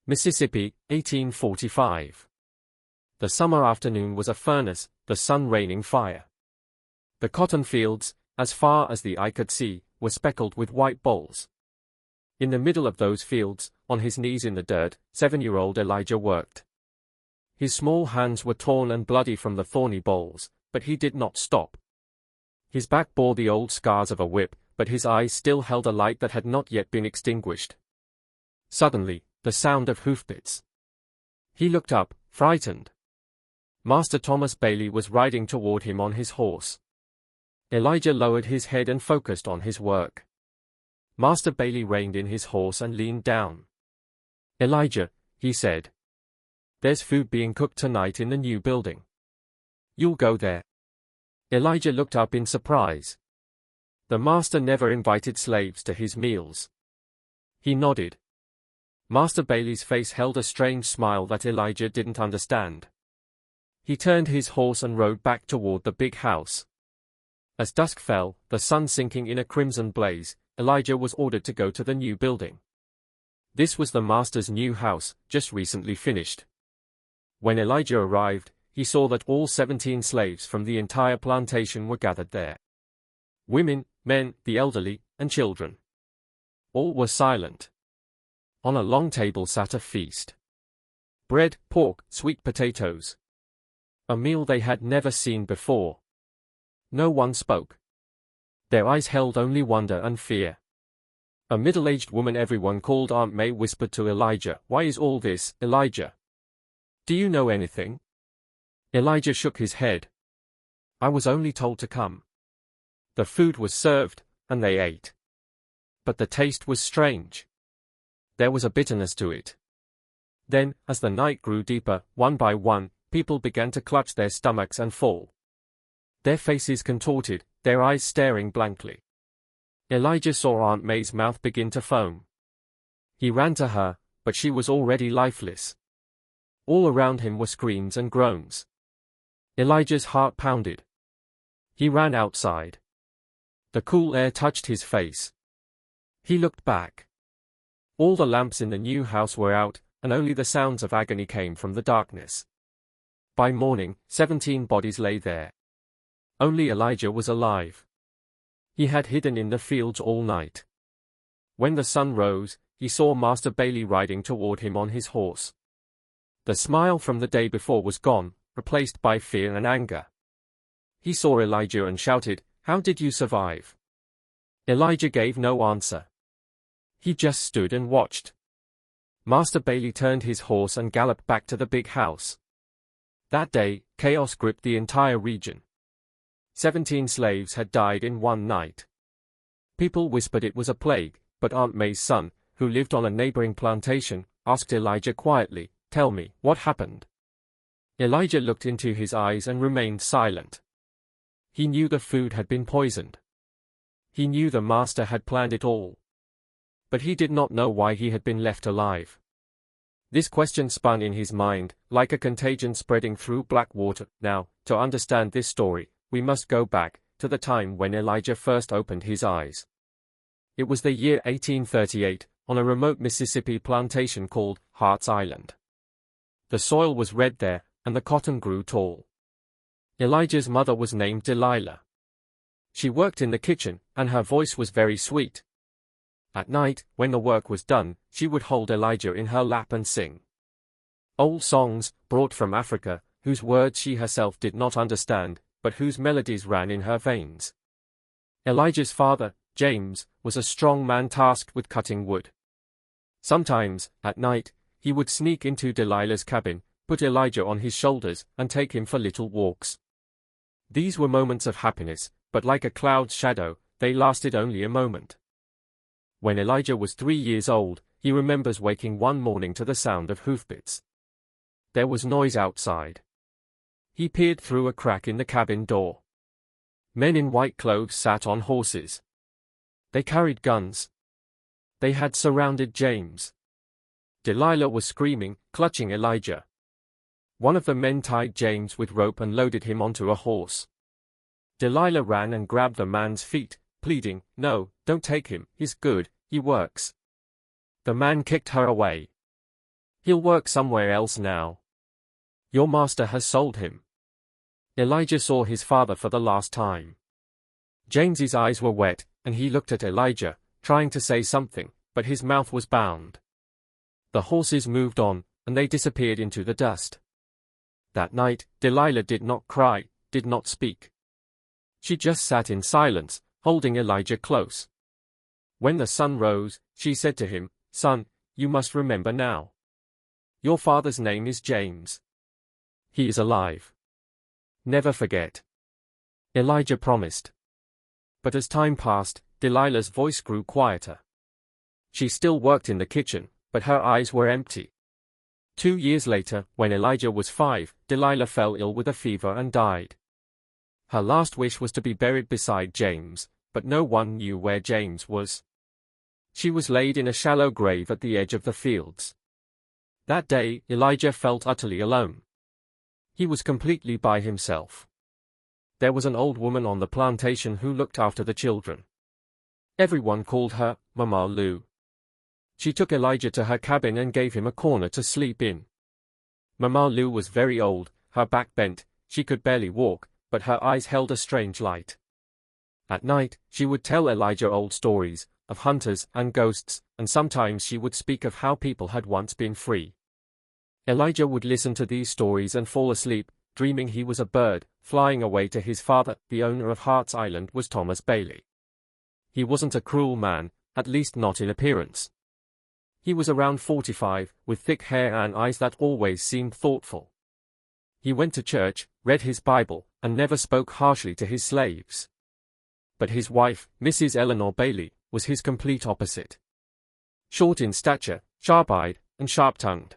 Mississippi, 1845. The summer afternoon was a furnace, the sun raining fire. The cotton fields, as far as the eye could see, were speckled with white bolls. In the middle of those fields, on his knees in the dirt, 7-year-old Elijah worked. His small hands were torn and bloody from the thorny bolls, but he did not stop. His back bore the old scars of a whip, but his eyes still held a light that had not yet been extinguished. Suddenly, the sound of hoofbeats. He looked up, frightened. Master Thomas Bailey was riding toward him on his horse. Elijah lowered his head and focused on his work. Master Bailey reined in his horse and leaned down. "Elijah," he said. "There's food being cooked tonight in the new building. You'll go there." Elijah looked up in surprise. The master never invited slaves to his meals. He nodded. Master Bailey's face held a strange smile that Elijah didn't understand. He turned his horse and rode back toward the big house. As dusk fell, the sun sinking in a crimson blaze, Elijah was ordered to go to the new building. This was the master's new house, just recently finished. When Elijah arrived, he saw that all 17 slaves from the entire plantation were gathered there. Women, men, the elderly, and children. All were silent. On a long table sat a feast. Bread, pork, sweet potatoes. A meal they had never seen before. No one spoke. Their eyes held only wonder and fear. A middle-aged woman everyone called Aunt May whispered to Elijah, "Why is all this, Elijah? Do you know anything?" Elijah shook his head. "I was only told to come." The food was served, and they ate. But the taste was strange. There was a bitterness to it. Then, as the night grew deeper, one by one, people began to clutch their stomachs and fall. Their faces contorted, their eyes staring blankly. Elijah saw Aunt May's mouth begin to foam. He ran to her, but she was already lifeless. All around him were screams and groans. Elijah's heart pounded. He ran outside. The cool air touched his face. He looked back. All the lamps in the new house were out, and only the sounds of agony came from the darkness. By morning, 17 bodies lay there. Only Elijah was alive. He had hidden in the fields all night. When the sun rose, he saw Master Bailey riding toward him on his horse. The smile from the day before was gone, replaced by fear and anger. He saw Elijah and shouted, "How did you survive?" Elijah gave no answer. He just stood and watched. Master Bailey turned his horse and galloped back to the big house. That day, chaos gripped the entire region. 17 slaves had died in one night. People whispered it was a plague, but Aunt May's son, who lived on a neighboring plantation, asked Elijah quietly, "Tell me, what happened?" Elijah looked into his eyes and remained silent. He knew the food had been poisoned. He knew the master had planned it all. But he did not know why he had been left alive. This question spun in his mind, like a contagion spreading through black water. Now, to understand this story, we must go back to the time when Elijah first opened his eyes. It was the year 1838, on a remote Mississippi plantation called Hart's Island. The soil was red there, and the cotton grew tall. Elijah's mother was named Delilah. She worked in the kitchen, and her voice was very sweet. At night, when the work was done, she would hold Elijah in her lap and sing old songs, brought from Africa, whose words she herself did not understand, but whose melodies ran in her veins. Elijah's father, James, was a strong man tasked with cutting wood. Sometimes, at night, he would sneak into Delilah's cabin, put Elijah on his shoulders, and take him for little walks. These were moments of happiness, but like a cloud's shadow, they lasted only a moment. When Elijah was 3 years old, he remembers waking one morning to the sound of hoofbeats. There was noise outside. He peered through a crack in the cabin door. Men in white clothes sat on horses. They carried guns. They had surrounded James. Delilah was screaming, clutching Elijah. One of the men tied James with rope and loaded him onto a horse. Delilah ran and grabbed the man's feet, pleading, "No, don't take him, he's good, he works." The man kicked her away. He'll work somewhere else now. Your master has sold him. Elijah saw his father for the last time. James's eyes were wet, and he looked at Elijah, trying to say something, but his mouth was bound. The horses moved on, and they disappeared into the dust. That night, Delilah did not cry, did not speak. She just sat in silence, holding Elijah close. When the sun rose, she said to him, "Son, you must remember now. Your father's name is James. He is alive. Never forget." Elijah promised. But as time passed, Delilah's voice grew quieter. She still worked in the kitchen, but her eyes were empty. 2 years later, when Elijah was 5, Delilah fell ill with a fever and died. Her last wish was to be buried beside James, but no one knew where James was. She was laid in a shallow grave at the edge of the fields. That day, Elijah felt utterly alone. He was completely by himself. There was an old woman on the plantation who looked after the children. Everyone called her Mama Lou. She took Elijah to her cabin and gave him a corner to sleep in. Mama Lou was very old, her back bent, she could barely walk, but her eyes held a strange light. At night, she would tell Elijah old stories, of hunters and ghosts, and sometimes she would speak of how people had once been free. Elijah would listen to these stories and fall asleep, dreaming he was a bird, flying away to his father. The owner of Hart's Island was Thomas Bailey. He wasn't a cruel man, at least not in appearance. He was around 45, with thick hair and eyes that always seemed thoughtful. He went to church, read his Bible, and never spoke harshly to his slaves. But his wife, Mrs. Eleanor Bailey, was his complete opposite. Short in stature, sharp-eyed, and sharp-tongued.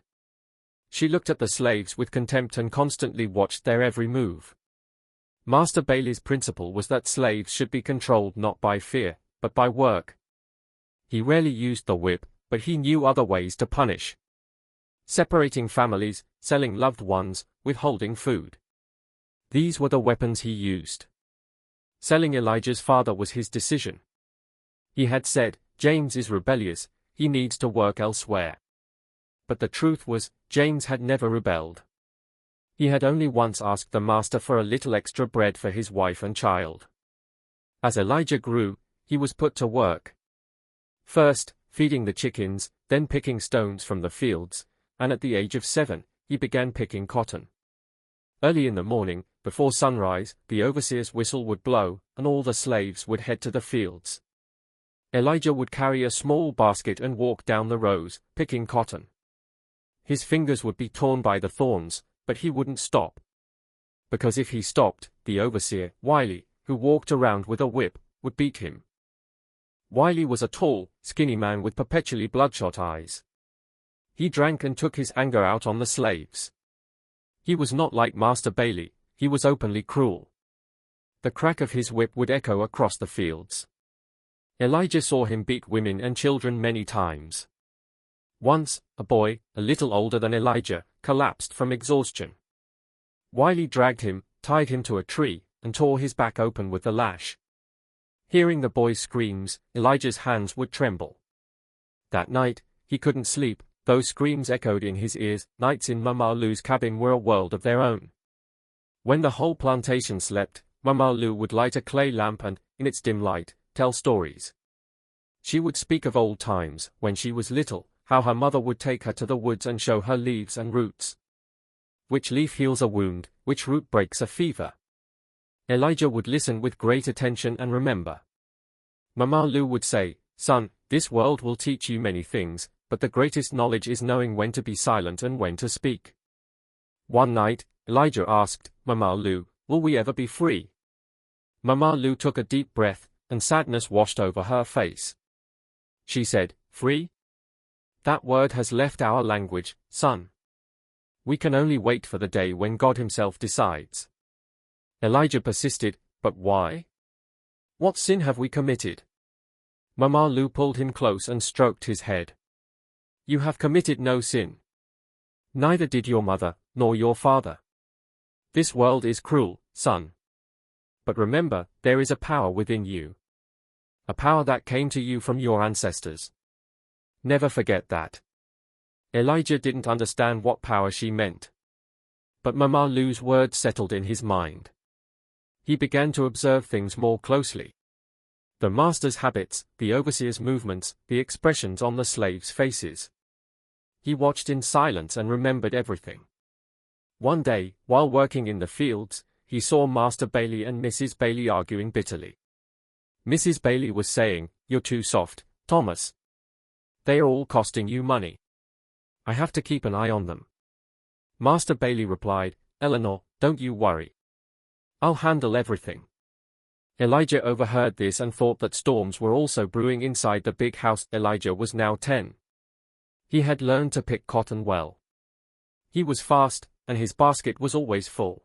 She looked at the slaves with contempt and constantly watched their every move. Master Bailey's principle was that slaves should be controlled not by fear, but by work. He rarely used the whip, but he knew other ways to punish. Separating families, selling loved ones, withholding food. These were the weapons he used. Selling Elijah's father was his decision. He had said, "James is rebellious, he needs to work elsewhere." But the truth was, James had never rebelled. He had only once asked the master for a little extra bread for his wife and child. As Elijah grew, he was put to work. First, feeding the chickens, then picking stones from the fields, and at the age of 7, he began picking cotton. Early in the morning, before sunrise, the overseer's whistle would blow, and all the slaves would head to the fields. Elijah would carry a small basket and walk down the rows, picking cotton. His fingers would be torn by the thorns, but he wouldn't stop. Because if he stopped, the overseer, Wiley, who walked around with a whip, would beat him. Wiley was a tall, skinny man with perpetually bloodshot eyes. He drank and took his anger out on the slaves. He was not like Master Bailey, he was openly cruel. The crack of his whip would echo across the fields. Elijah saw him beat women and children many times. Once, a boy, a little older than Elijah, collapsed from exhaustion. Wiley dragged him, tied him to a tree, and tore his back open with the lash. Hearing the boy's screams, Elijah's hands would tremble. That night, he couldn't sleep, those screams echoed in his ears. Nights in Mama Lou's cabin were a world of their own. When the whole plantation slept, Mama Lou would light a clay lamp and, in its dim light, tell stories. She would speak of old times, when she was little, how her mother would take her to the woods and show her leaves and roots. Which leaf heals a wound, which root breaks a fever. Elijah would listen with great attention and remember. Mama Lou would say, "Son, this world will teach you many things, but the greatest knowledge is knowing when to be silent and when to speak." One night, Elijah asked, "Mama Lou, will we ever be free?" Mama Lou took a deep breath, and sadness washed over her face. She said, "Free? That word has left our language, son. We can only wait for the day when God himself decides." Elijah persisted, "But why? What sin have we committed?" Mama Lou pulled him close and stroked his head. "You have committed no sin. Neither did your mother, nor your father. This world is cruel, son. But remember, there is a power within you. A power that came to you from your ancestors. Never forget that." Elijah didn't understand what power she meant. But Mama Lou's words settled in his mind. He began to observe things more closely. The master's habits, the overseer's movements, the expressions on the slaves' faces. He watched in silence and remembered everything. One day, while working in the fields, he saw Master Bailey and Mrs. Bailey arguing bitterly. Mrs. Bailey was saying, "You're too soft, Thomas. They are all costing you money. I have to keep an eye on them." Master Bailey replied, "Eleanor, don't you worry. I'll handle everything." Elijah overheard this and thought that storms were also brewing inside the big house. Elijah was now 10. He had learned to pick cotton well. He was fast, and his basket was always full.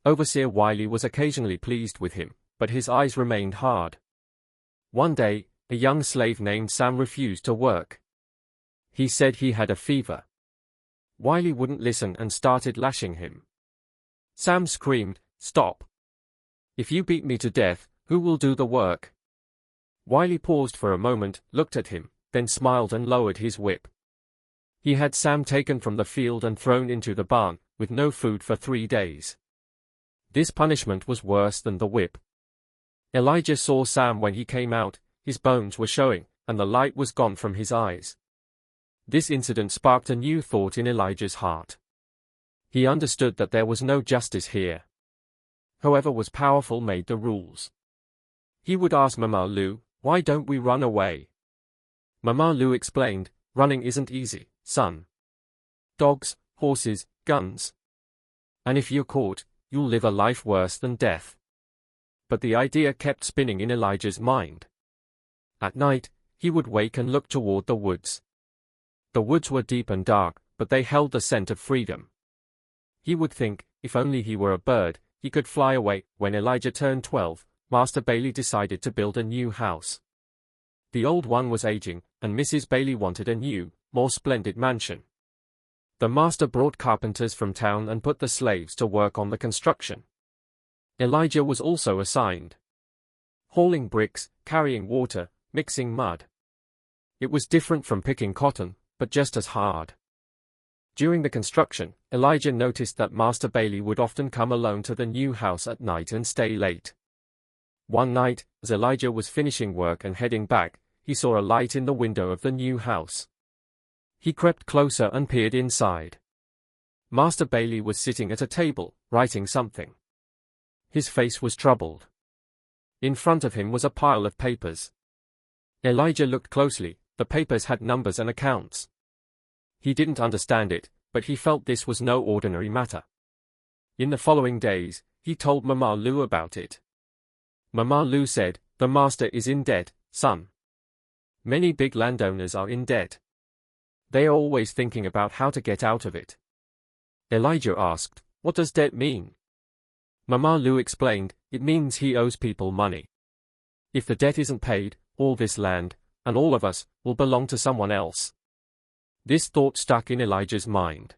Overseer Wiley was occasionally pleased with him, but his eyes remained hard. One day, a young slave named Sam refused to work. He said he had a fever. Wiley wouldn't listen and started lashing him. Sam screamed, "Stop! If you beat me to death, who will do the work?" Wiley paused for a moment, looked at him, then smiled and lowered his whip. He had Sam taken from the field and thrown into the barn, with no food for 3 days. This punishment was worse than the whip. Elijah saw Sam when he came out. His bones were showing, and the light was gone from his eyes. This incident sparked a new thought in Elijah's heart. He understood that there was no justice here. Whoever was powerful made the rules. He would ask Mama Lou, "Why don't we run away?" Mama Lou explained, "Running isn't easy, son. Dogs, horses, guns. And if you're caught, you'll live a life worse than death." But the idea kept spinning in Elijah's mind. At night, he would wake and look toward the woods. The woods were deep and dark, but they held the scent of freedom. He would think, if only he were a bird, he could fly away. When Elijah turned 12, Master Bailey decided to build a new house. The old one was aging, and Mrs. Bailey wanted a new, more splendid mansion. The master brought carpenters from town and put the slaves to work on the construction. Elijah was also assigned. Hauling bricks, carrying water, mixing mud. It was different from picking cotton, but just as hard. During the construction, Elijah noticed that Master Bailey would often come alone to the new house at night and stay late. One night, as Elijah was finishing work and heading back, he saw a light in the window of the new house. He crept closer and peered inside. Master Bailey was sitting at a table, writing something. His face was troubled. In front of him was a pile of papers. Elijah looked closely. The papers had numbers and accounts. He didn't understand it, but he felt this was no ordinary matter. In the following days, he told Mama Lou about it. Mama Lou said, "The master is in debt, son. Many big landowners are in debt. They are always thinking about how to get out of it." Elijah asked, "What does debt mean?" Mama Lou explained, "It means he owes people money. If the debt isn't paid, all this land, and all of us, will belong to someone else." This thought stuck in Elijah's mind.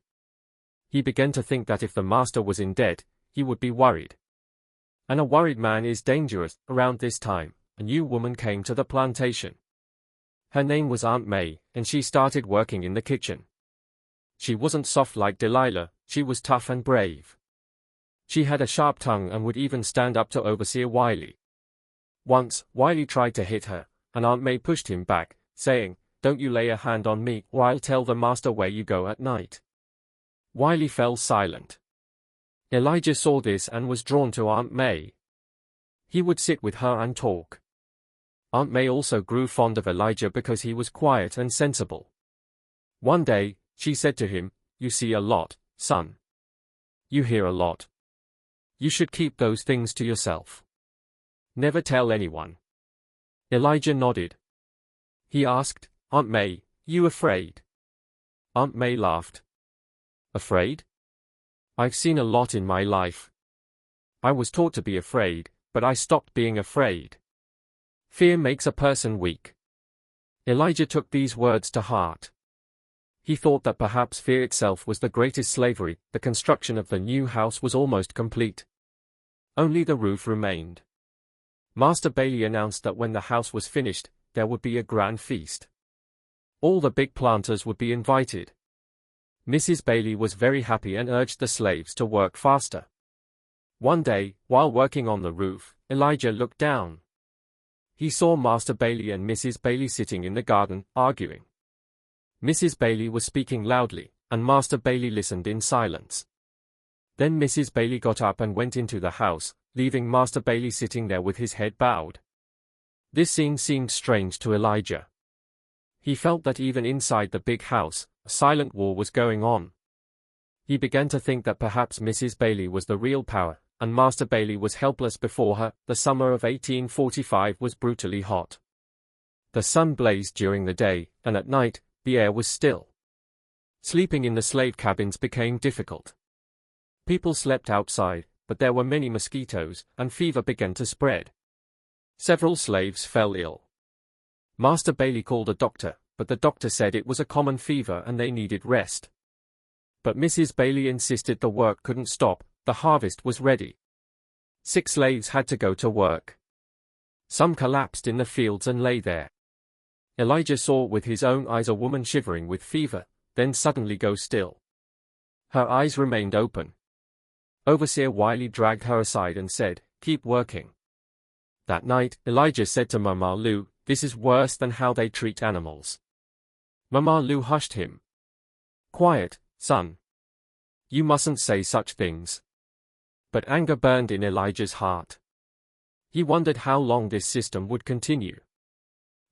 He began to think that if the master was in debt, he would be worried. And a worried man is dangerous. Around this time, a new woman came to the plantation. Her name was Aunt May, and she started working in the kitchen. She wasn't soft like Delilah, she was tough and brave. She had a sharp tongue and would even stand up to Overseer Wiley. Once, Wiley tried to hit her, and Aunt May pushed him back, saying, "Don't you lay a hand on me, or I'll tell the master where you go at night." Wiley fell silent. Elijah saw this and was drawn to Aunt May. He would sit with her and talk. Aunt May also grew fond of Elijah because he was quiet and sensible. One day, she said to him, "You see a lot, son. You hear a lot. You should keep those things to yourself. Never tell anyone." Elijah nodded. He asked, "Aunt May, you afraid?" Aunt May laughed. "Afraid? I've seen a lot in my life. I was taught to be afraid, but I stopped being afraid. Fear makes a person weak." Elijah took these words to heart. He thought that perhaps fear itself was the greatest slavery. The construction of the new house was almost complete. Only the roof remained. Master Bailey announced that when the house was finished, there would be a grand feast. All the big planters would be invited. Mrs. Bailey was very happy and urged the slaves to work faster. One day, while working on the roof, Elijah looked down. He saw Master Bailey and Mrs. Bailey sitting in the garden, arguing. Mrs. Bailey was speaking loudly, and Master Bailey listened in silence. Then Mrs. Bailey got up and went into the house, leaving Master Bailey sitting there with his head bowed. This scene seemed strange to Elijah. He felt that even inside the big house, a silent war was going on. He began to think that perhaps Mrs. Bailey was the real power, and Master Bailey was helpless before her. The summer of 1845 was brutally hot. The sun blazed during the day, and at night, the air was still. Sleeping in the slave cabins became difficult. People slept outside, but there were many mosquitoes, and fever began to spread. Several slaves fell ill. Master Bailey called a doctor, but the doctor said it was a common fever and they needed rest. But Mrs. Bailey insisted the work couldn't stop. The harvest was ready. 6 slaves had to go to work. Some collapsed in the fields and lay there. Elijah saw with his own eyes a woman shivering with fever, then suddenly go still. Her eyes remained open. Overseer Wiley dragged her aside and said, "Keep working." That night, Elijah said to Mama Lou, "This is worse than how they treat animals." Mama Lou hushed him. "Quiet, son. You mustn't say such things." But anger burned in Elijah's heart. He wondered how long this system would continue.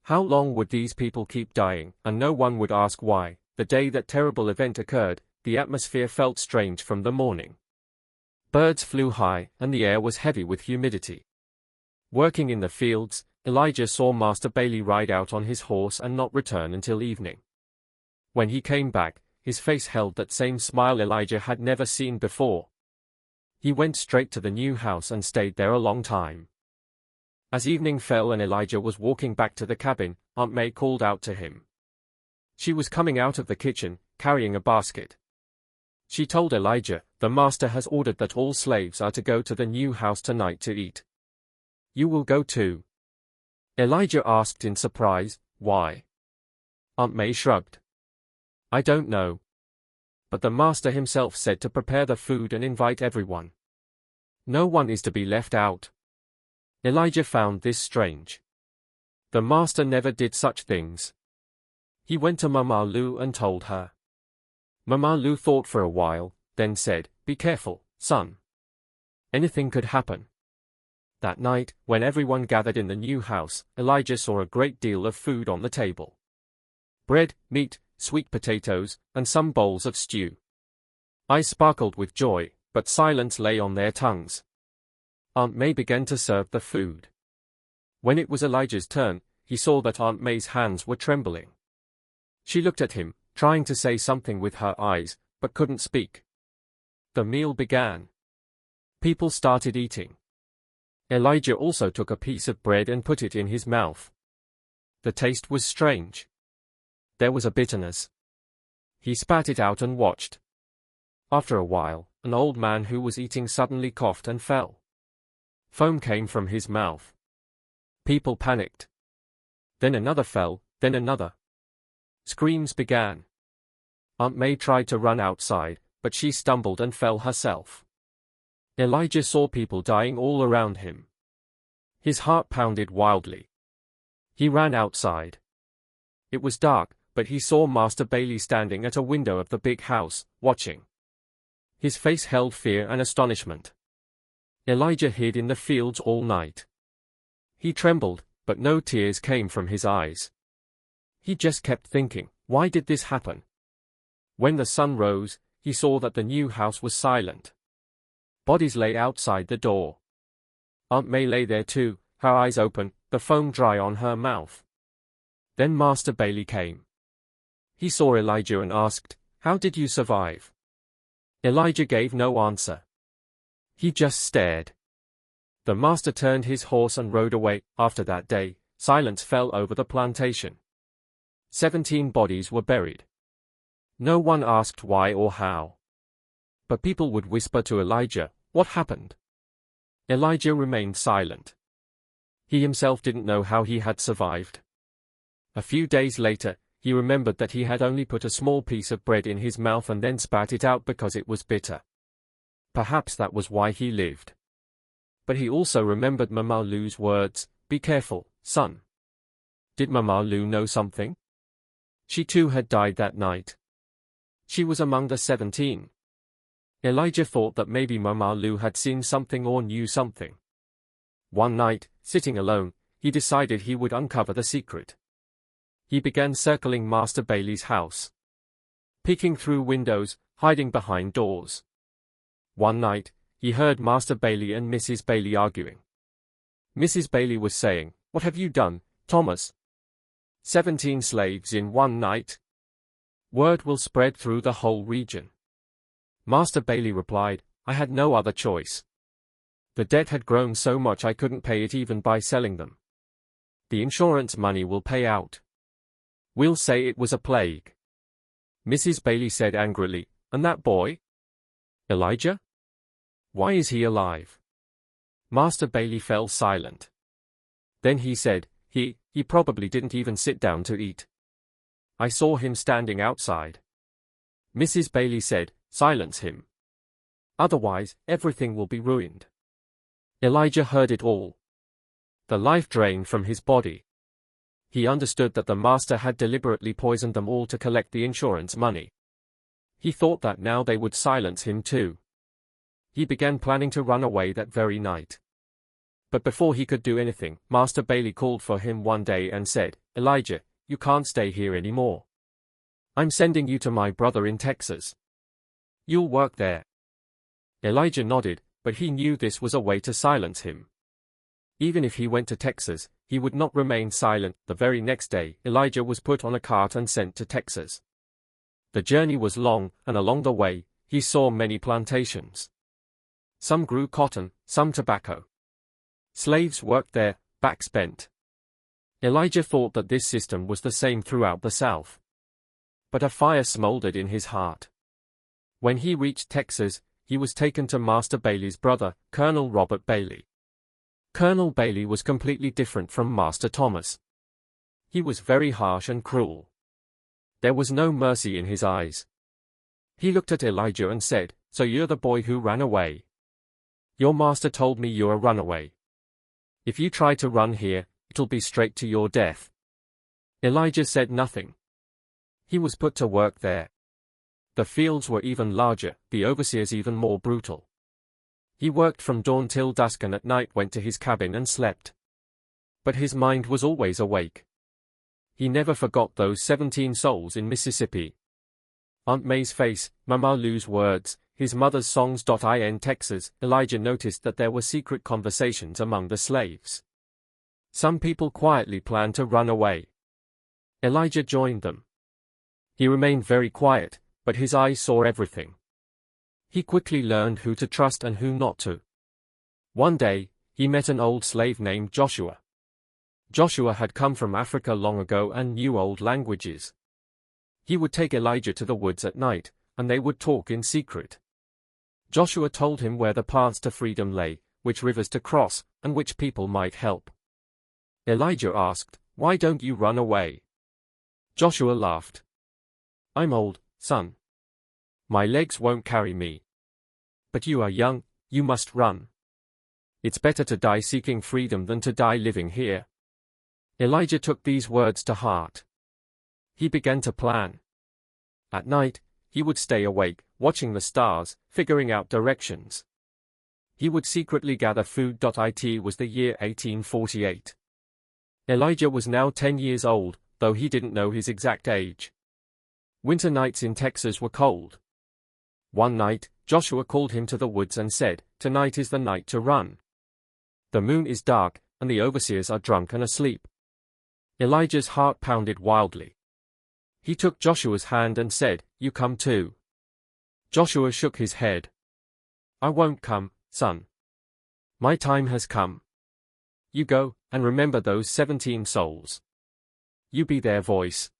How long would these people keep dying, and no one would ask why? The day that terrible event occurred, the atmosphere felt strange from the morning. Birds flew high, and the air was heavy with humidity. Working in the fields, Elijah saw Master Bailey ride out on his horse and not return until evening. When he came back, his face held that same smile Elijah had never seen before. He went straight to the new house and stayed there a long time. As evening fell and Elijah was walking back to the cabin, Aunt May called out to him. She was coming out of the kitchen, carrying a basket. She told Elijah, "The master has ordered that all slaves are to go to the new house tonight to eat. You will go too." Elijah asked in surprise, "Why?" Aunt May shrugged. "I don't know. But the master himself said to prepare the food and invite everyone. No one is to be left out." Elijah found this strange. The master never did such things. He went to Mama Lou and told her. Mama Lou thought for a while, then said, "Be careful, son. Anything could happen." That night, when everyone gathered in the new house, Elijah saw a great deal of food on the table. Bread, meat, sweet potatoes, and some bowls of stew. Eyes sparkled with joy, but silence lay on their tongues. Aunt May began to serve the food. When it was Elijah's turn, he saw that Aunt May's hands were trembling. She looked at him, trying to say something with her eyes, but couldn't speak. The meal began. People started eating. Elijah also took a piece of bread and put it in his mouth. The taste was strange. There was a bitterness. He spat it out and watched. After a while, an old man who was eating suddenly coughed and fell. Foam came from his mouth. People panicked. Then another fell, then another. Screams began. Aunt May tried to run outside, but she stumbled and fell herself. Elijah saw people dying all around him. His heart pounded wildly. He ran outside. It was dark, but he saw Master Bailey standing at a window of the big house, watching. His face held fear and astonishment. Elijah hid in the fields all night. He trembled, but no tears came from his eyes. He just kept thinking, why did this happen? When the sun rose, he saw that the new house was silent. Bodies lay outside the door. Aunt May lay there too, her eyes open, the foam dry on her mouth. Then Master Bailey came. He saw Elijah and asked, "How did you survive?" Elijah gave no answer. He just stared. The master turned his horse and rode away. After that day, silence fell over the plantation. 17 bodies were buried. No one asked why or how. But people would whisper to Elijah, "What happened?" Elijah remained silent. He himself didn't know how he had survived. A few days later, he remembered that he had only put a small piece of bread in his mouth and then spat it out because it was bitter. Perhaps that was why he lived. But he also remembered Mama Lu's words, "Be careful, son." Did Mama Lu know something? She too had died that night. She was among the 17. Elijah thought that maybe Mama Lu had seen something or knew something. One night, sitting alone, he decided he would uncover the secret. He began circling Master Bailey's house, peeking through windows, hiding behind doors. One night, he heard Master Bailey and Mrs. Bailey arguing. Mrs. Bailey was saying, "What have you done, Thomas? 17 slaves in one night? Word will spread through the whole region." Master Bailey replied, "I had no other choice. The debt had grown so much I couldn't pay it even by selling them. The insurance money will pay out. We'll say it was a plague." Mrs. Bailey said angrily, "And that boy? Elijah? Why is he alive?" Master Bailey fell silent. Then he said, He probably didn't even sit down to eat. I saw him standing outside." Mrs. Bailey said, "Silence him. Otherwise, everything will be ruined." Elijah heard it all. The life drained from his body. He understood that the master had deliberately poisoned them all to collect the insurance money. He thought that now they would silence him too. He began planning to run away that very night. But before he could do anything, Master Bailey called for him one day and said, "Elijah, you can't stay here anymore. I'm sending you to my brother in Texas. You'll work there." Elijah nodded, but he knew this was a way to silence him. Even if he went to Texas, he would not remain silent. The very next day, Elijah was put on a cart and sent to Texas. The journey was long, and along the way, he saw many plantations. Some grew cotton, some tobacco. Slaves worked there, backs bent. Elijah thought that this system was the same throughout the South. But a fire smoldered in his heart. When he reached Texas, he was taken to Master Bailey's brother, Colonel Robert Bailey. Colonel Bailey was completely different from Master Thomas. He was very harsh and cruel. There was no mercy in his eyes. He looked at Elijah and said, "So you're the boy who ran away? Your master told me you're a runaway. If you try to run here, it'll be straight to your death." Elijah said nothing. He was put to work there. The fields were even larger, the overseers even more brutal. He worked from dawn till dusk and at night went to his cabin and slept. But his mind was always awake. He never forgot those 17 souls in Mississippi. Aunt May's face, Mama Lu's words, his mother's songs. In Texas, Elijah noticed that there were secret conversations among the slaves. Some people quietly planned to run away. Elijah joined them. He remained very quiet, but his eyes saw everything. He quickly learned who to trust and who not to. One day, he met an old slave named Joshua. Joshua had come from Africa long ago and knew old languages. He would take Elijah to the woods at night, and they would talk in secret. Joshua told him where the paths to freedom lay, which rivers to cross, and which people might help. Elijah asked, "Why don't you run away?" Joshua laughed. "I'm old, son. My legs won't carry me. But you are young, you must run. It's better to die seeking freedom than to die living here." Elijah took these words to heart. He began to plan. At night, he would stay awake, watching the stars, figuring out directions. He would secretly gather food. It was the year 1848. Elijah was now 10 years old, though he didn't know his exact age. Winter nights in Texas were cold. One night, Joshua called him to the woods and said, "Tonight is the night to run. The moon is dark, and the overseers are drunk and asleep." Elijah's heart pounded wildly. He took Joshua's hand and said, "You come too." Joshua shook his head. "I won't come, son. My time has come. You go, and remember those 17 souls. You be their voice."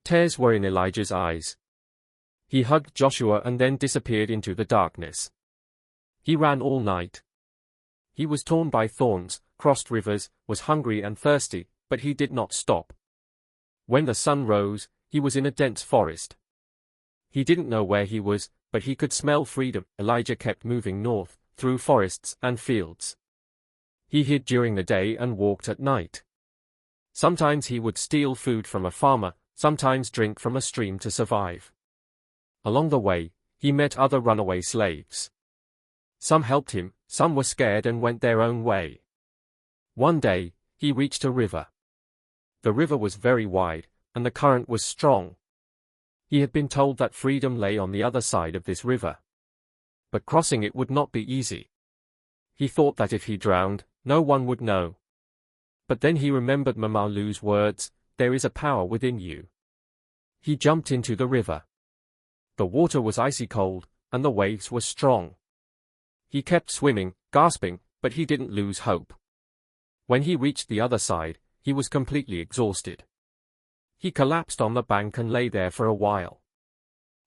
Tears were in Elijah's eyes. He hugged Joshua and then disappeared into the darkness. He ran all night. He was torn by thorns, crossed rivers, was hungry and thirsty, but he did not stop. When the sun rose, he was in a dense forest. He didn't know where he was, but he could smell freedom. Elijah kept moving north, through forests and fields. He hid during the day and walked at night. Sometimes he would steal food from a farmer, sometimes drink from a stream to survive. Along the way, he met other runaway slaves. Some helped him, some were scared and went their own way. One day, he reached a river. The river was very wide, and the current was strong. He had been told that freedom lay on the other side of this river. But crossing it would not be easy. He thought that if he drowned, no one would know. But then he remembered Mama Lou's words, "There is a power within you." He jumped into the river. The water was icy cold, and the waves were strong. He kept swimming, gasping, but he didn't lose hope. When he reached the other side, he was completely exhausted. He collapsed on the bank and lay there for a while.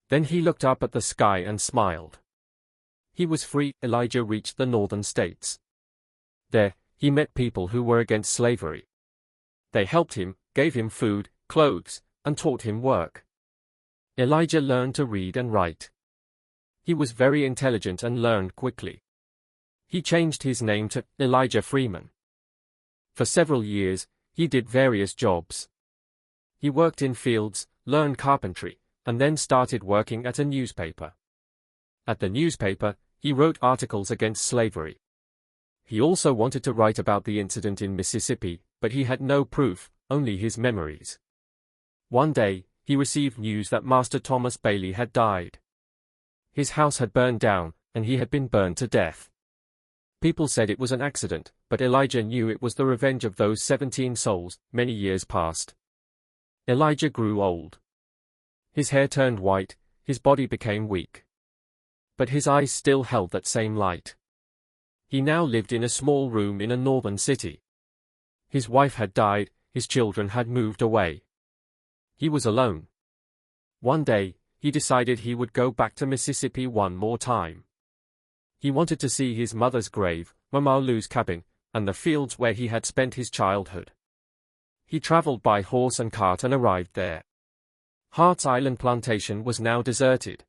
Then he looked up at the sky and smiled. He was free. Elijah reached the northern states. There, he met people who were against slavery. They helped him, gave him food, clothes, and taught him work. Elijah learned to read and write. He was very intelligent and learned quickly. He changed his name to Elijah Freeman. For several years, he did various jobs. He worked in fields, learned carpentry, and then started working at a newspaper. At the newspaper, he wrote articles against slavery. He also wanted to write about the incident in Mississippi, but he had no proof, only his memories. One day, he received news that Master Thomas Bailey had died. His house had burned down, and he had been burned to death. People said it was an accident, but Elijah knew it was the revenge of those 17 souls. Many years passed. Elijah grew old. His hair turned white, his body became weak. But his eyes still held that same light. He now lived in a small room in a northern city. His wife had died, his children had moved away. He was alone. One day, he decided he would go back to Mississippi one more time. He wanted to see his mother's grave, Mama Lou's cabin, and the fields where he had spent his childhood. He traveled by horse and cart and arrived there. Hart's Island plantation was now deserted.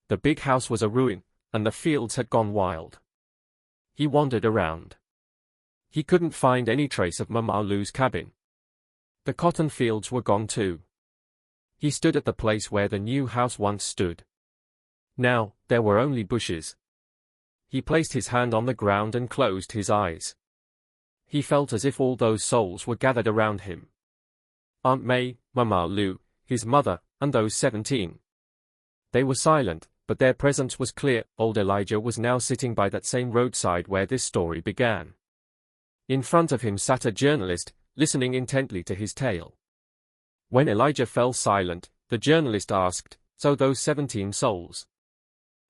The big house was a ruin, and the fields had gone wild. He wandered around. He couldn't find any trace of Mama Lou's cabin. The cotton fields were gone too. He stood at the place where the new house once stood. Now, there were only bushes. He placed his hand on the ground and closed his eyes. He felt as if all those souls were gathered around him. Aunt May, Mama Lou, his mother, and those 17. They were silent, but their presence was clear. Old Elijah was now sitting by that same roadside where this story began. In front of him sat a journalist, listening intently to his tale. When Elijah fell silent, the journalist asked, "So those 17 souls?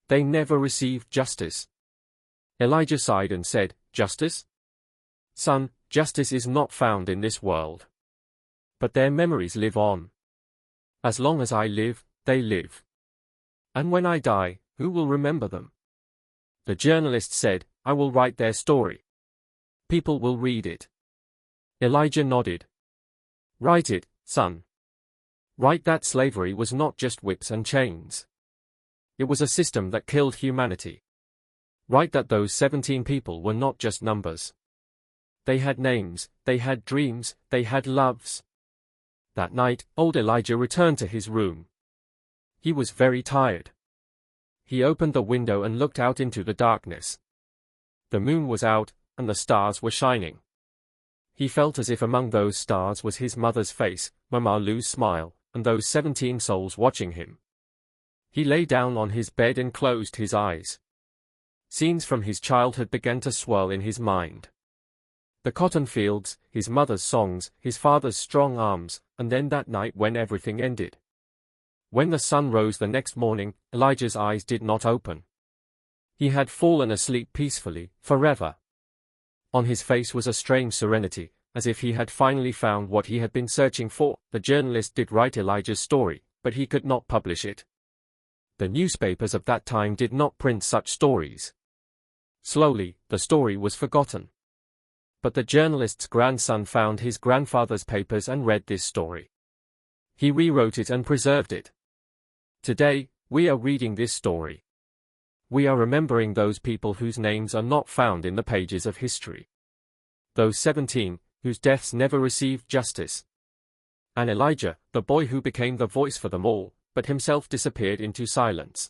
They never received justice?" Elijah sighed and said, "Justice? Son, justice is not found in this world. But their memories live on. As long as I live, they live. And when I die, who will remember them?" The journalist said, "I will write their story. People will read it." Elijah nodded. "Write it, son. Write that slavery was not just whips and chains. It was a system that killed humanity. Write that those 17 people were not just numbers. They had names, they had dreams, they had loves." That night, old Elijah returned to his room. He was very tired. He opened the window and looked out into the darkness. The moon was out, and the stars were shining. He felt as if among those stars was his mother's face, Mama Lou's smile, and those 17 souls watching him. He lay down on his bed and closed his eyes. Scenes from his childhood began to swirl in his mind. The cotton fields, his mother's songs, his father's strong arms, and then that night when everything ended. When the sun rose the next morning, Elijah's eyes did not open. He had fallen asleep peacefully, forever. On his face was a strange serenity, as if he had finally found what he had been searching for. The journalist did write Elijah's story, but he could not publish it. The newspapers of that time did not print such stories. Slowly, the story was forgotten. But the journalist's grandson found his grandfather's papers and read this story. He rewrote it and preserved it. Today, we are reading this story. We are remembering those people whose names are not found in the pages of history. Those 17, whose deaths never received justice. And Elijah, the boy who became the voice for them all, but himself disappeared into silence.